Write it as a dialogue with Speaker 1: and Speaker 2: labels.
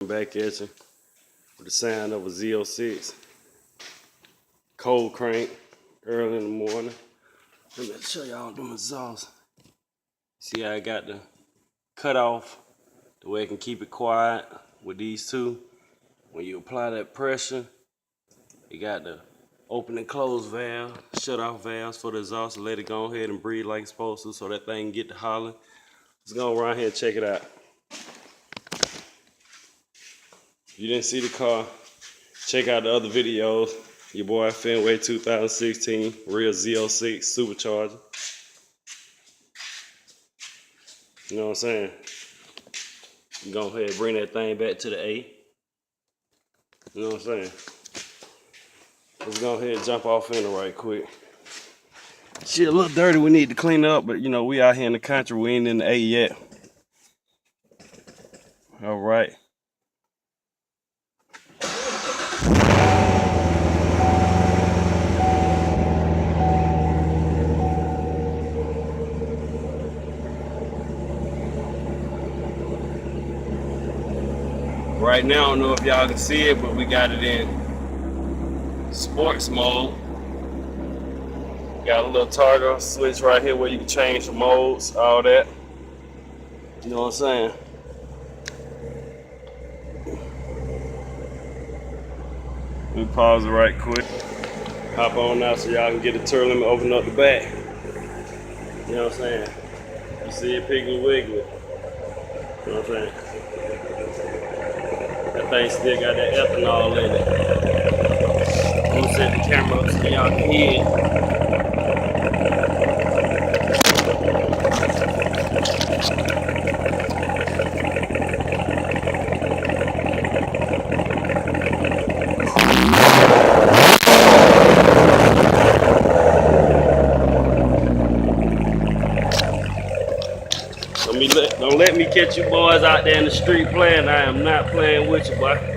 Speaker 1: Back at you with the sound of a ZO6 cold crank early in the morning. Let me show y'all them exhausts. See how I got the cut off the way I can keep it quiet with these two. When you apply that pressure, you got the open and close valve, shut off valves for the exhaust, and let it go ahead and breathe like it's supposed to so that thing can get to hollering. Let's go around here and check it out. If you didn't see the car, check out the other videos. Your boy Fenway 2016, real ZO6 supercharger. You know what I'm saying? Go ahead and bring that thing back to the A. You know what I'm saying? Let's go ahead and jump off in it right quick. Shit, a little dirty, we need to clean up, but you know, we out here in the country, we ain't in the A yet. All right. Right now, I don't know if y'all can see it, but we got it in sports mode. Got a little toggle switch right here where you can change the modes, all that. You know what I'm saying? Let me pause it right quick. Hop on now so y'all can get the turn. Let me open up the back. You know what I'm saying? You see it piggly wiggly. You know what I'm saying? That thing still got that ethanol in it. I'm gonna set the camera up so y'all can hear it. Don't let me catch you boys out there in the street playing. I am not playing with you, boy.